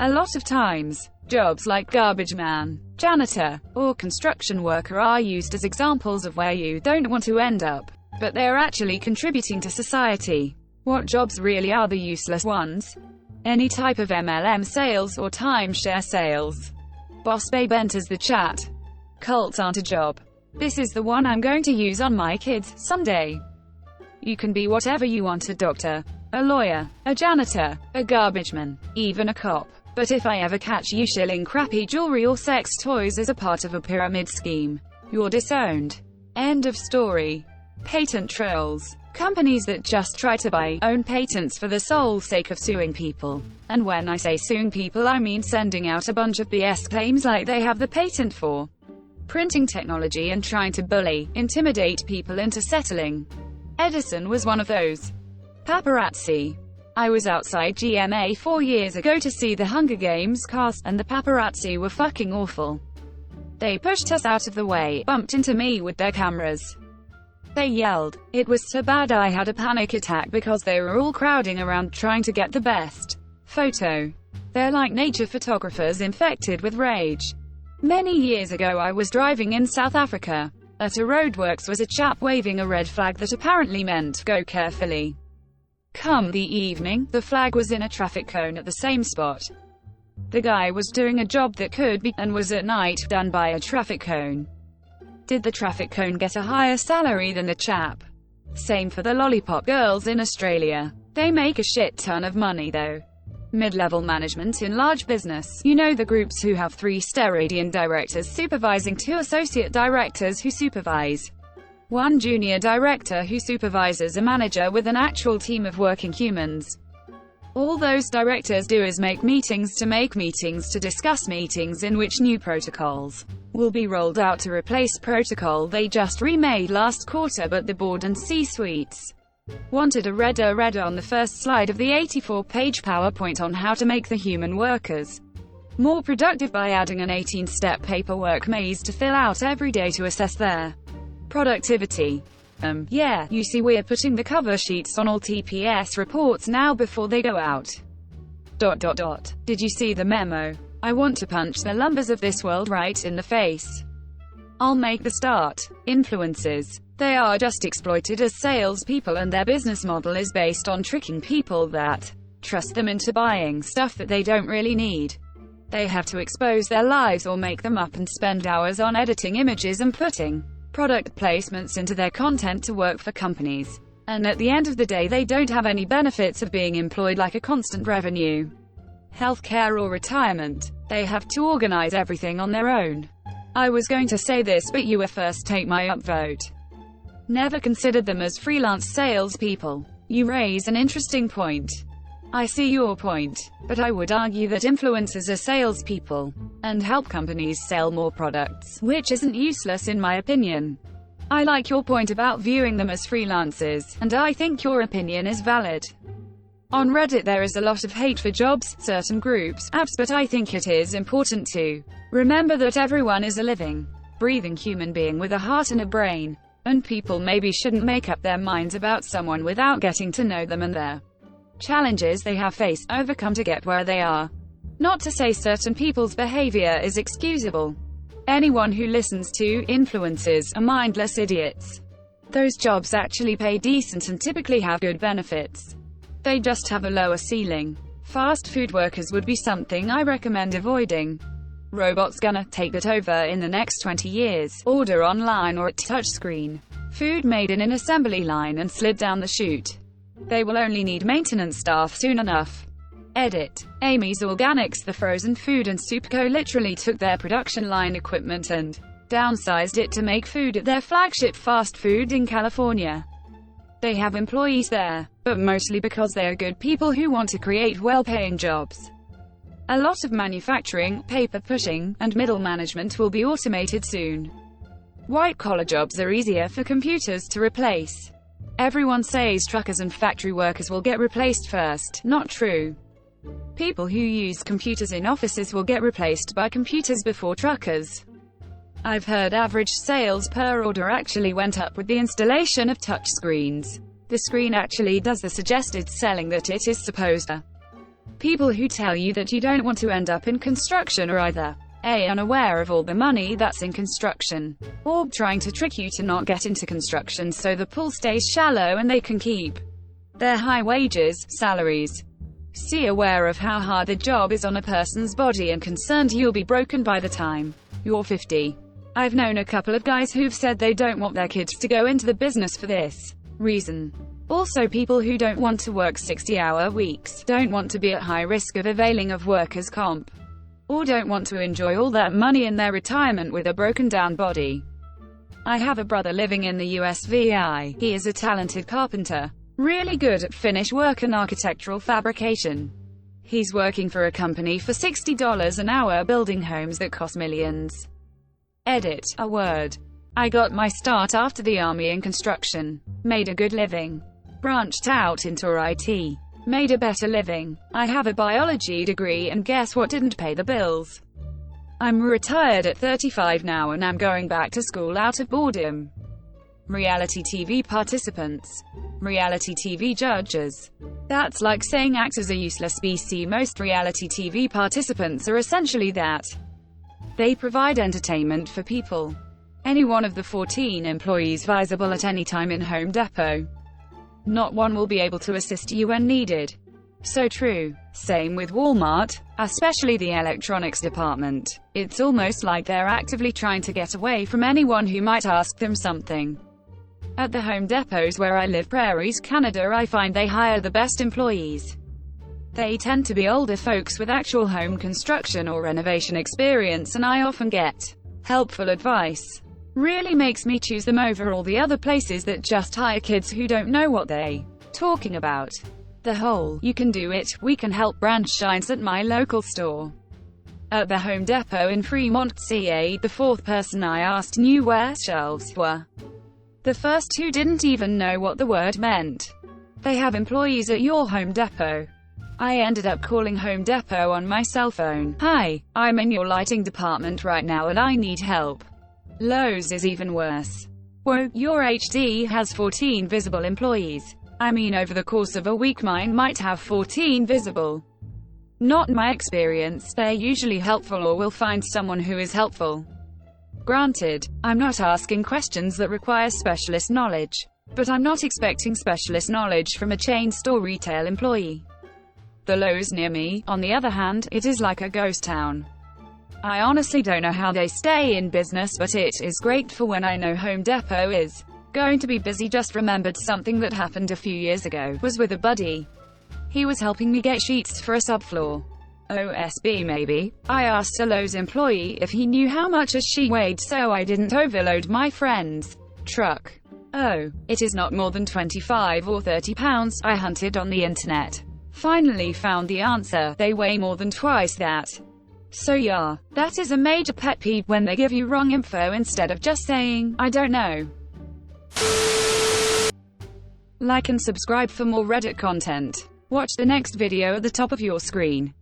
A lot of times, jobs like garbage man, janitor, or construction worker are used as examples of where you don't want to end up, but they're actually contributing to society. What jobs really are the useless ones? Any type of MLM sales or timeshare sales. Boss Babe enters the chat. Cults aren't a job. This is the one I'm going to use on my kids someday. You can be whatever you want: a doctor, a lawyer, a janitor, a garbage man, even a cop. But if I ever catch you shilling crappy jewelry or sex toys as a part of a pyramid scheme, you're disowned. End of story. Patent trolls. Companies that just try to own patents for the sole sake of suing people. And when I say suing people, I mean sending out a bunch of BS claims like they have the patent for printing technology and trying to bully, intimidate people into settling. Edison was one of those. Paparazzi. I was outside GMA 4 years ago to see the Hunger Games cast, and the paparazzi were fucking awful. They pushed us out of the way, bumped into me with their cameras. They yelled. It was so bad I had a panic attack because they were all crowding around trying to get the best photo. They're like nature photographers infected with rage. Many years ago I was driving in South Africa. At a roadworks was a chap waving a red flag that apparently meant, go carefully. Come the evening, the flag was in a traffic cone at the same spot. The guy was doing a job that could be, and was at night, done by a traffic cone. Did the traffic cone get a higher salary than the chap? Same for the lollipop girls in Australia. They make a shit ton of money though. Mid-level management in large business. You know the groups who have 3 steradian directors supervising 2 associate directors who supervise 1 junior director who supervises a manager with an actual team of working humans. All those directors do is make meetings to discuss meetings in which new protocols will be rolled out to replace protocol they just remade last quarter, but the board and C-suites wanted a red on the first slide of the 84-page PowerPoint on how to make the human workers more productive by adding an 18-step paperwork maze to fill out every day to assess their productivity. Yeah, you see, we're putting the cover sheets on all TPS reports now before they go out. Did you see the memo? I want to punch the lumbers of this world right in the face. I'll make the start. Influencers. They are just exploited as salespeople, and their business model is based on tricking people that trust them into buying stuff that they don't really need. They have to expose their lives or make them up and spend hours on editing images and putting product placements into their content to work for companies. And at the end of the day, they don't have any benefits of being employed, like a constant revenue, healthcare or retirement. They have to organize everything on their own. I was going to say this, but you were first. Take my upvote. Never considered them as freelance salespeople. You raise an interesting point. I see your point, but I would argue that influencers are salespeople, and help companies sell more products, which isn't useless in my opinion. I like your point about viewing them as freelancers, and I think your opinion is valid. On Reddit there is a lot of hate for jobs, certain groups, apps, but I think it is important to remember that everyone is a living, breathing human being with a heart and a brain, and people maybe shouldn't make up their minds about someone without getting to know them and their challenges they have faced, overcome to get where they are. Not to say certain people's behavior is excusable. Anyone who listens to influencers are mindless idiots. Those jobs actually pay decent and typically have good benefits. They just have a lower ceiling. Fast food workers would be something I recommend avoiding. Robots gonna take that over in the next 20 years. Order online or at touchscreen. Food made in an assembly line and slid down the chute. They will only need maintenance staff soon enough. Edit. Amy's Organics. The frozen food and soup co. literally took their production line equipment and downsized it to make food at their flagship fast food in California. They have employees there, but mostly because they are good people who want to create well-paying jobs. A lot of manufacturing, paper pushing, and middle management will be automated soon. White-collar jobs are easier for computers to replace. Everyone says truckers and factory workers will get replaced first. Not true. People who use computers in offices will get replaced by computers before truckers. I've heard average sales per order actually went up with the installation of touch screens. The screen actually does the suggested selling that it is supposed to. People who tell you that you don't want to end up in construction are either A. unaware of all the money that's in construction, or trying to trick you to not get into construction so the pool stays shallow and they can keep their high wages, salaries. C. aware of how hard the job is on a person's body and concerned you'll be broken by the time you're 50. I've known a couple of guys who've said they don't want their kids to go into the business for this reason. Also, people who don't want to work 60-hour weeks, don't want to be at high risk of availing of workers' comp, or don't want to enjoy all that money in their retirement with a broken-down body. I have a brother living in the USVI. He is a talented carpenter, really good at finish work and architectural fabrication. He's working for a company for $60 an hour building homes that cost millions. Edit, a word. I got my start after the army in construction. Made a good living. Branched out into IT. Made a better living. I have a biology degree and guess what didn't pay the bills? I'm retired at 35 now and I'm going back to school out of boredom. Reality TV participants. Reality TV judges. That's like saying actors are useless. BC. Most reality TV participants are essentially that. They provide entertainment for people. Any one of the 14 employees visible at any time in Home Depot. Not one will be able to assist you when needed. So true. Same with Walmart, especially the electronics department. It's almost like they're actively trying to get away from anyone who might ask them something. At the Home Depots where I live, Prairies, Canada, I find they hire the best employees. They tend to be older folks with actual home construction or renovation experience, and I often get helpful advice. Really makes me choose them over all the other places that just hire kids who don't know what they talking about. The whole "you can do it, we can help" branch shines at my local store. At the Home Depot in Fremont, CA, the fourth person I asked knew where shelves were. The first two didn't even know what the word meant. They have employees at your Home Depot. I ended up calling Home Depot on my cell phone. Hi, I'm in your lighting department right now and I need help. Lowe's is even worse. Whoa, your HD has 14 visible employees. I mean, over the course of a week mine might have 14 visible. Not my experience, they're usually helpful or will find someone who is helpful. Granted, I'm not asking questions that require specialist knowledge, but I'm not expecting specialist knowledge from a chain store retail employee. The Lowe's near me, on the other hand, it is like a ghost town. I honestly don't know how they stay in business, but it is great for when I know Home Depot is going to be busy. Just remembered something that happened a few years ago. Was with a buddy. He was helping me get sheets for a subfloor. OSB maybe. I asked a Lowe's employee if he knew how much a sheet weighed so I didn't overload my friend's truck. Oh, it is not more than 25 or 30 pounds. I hunted on the internet. Finally found the answer. They weigh more than twice that. So yeah, that is a major pet peeve when they give you wrong info instead of just saying, I don't know. Like and subscribe for more Reddit content. Watch the next video at the top of your screen.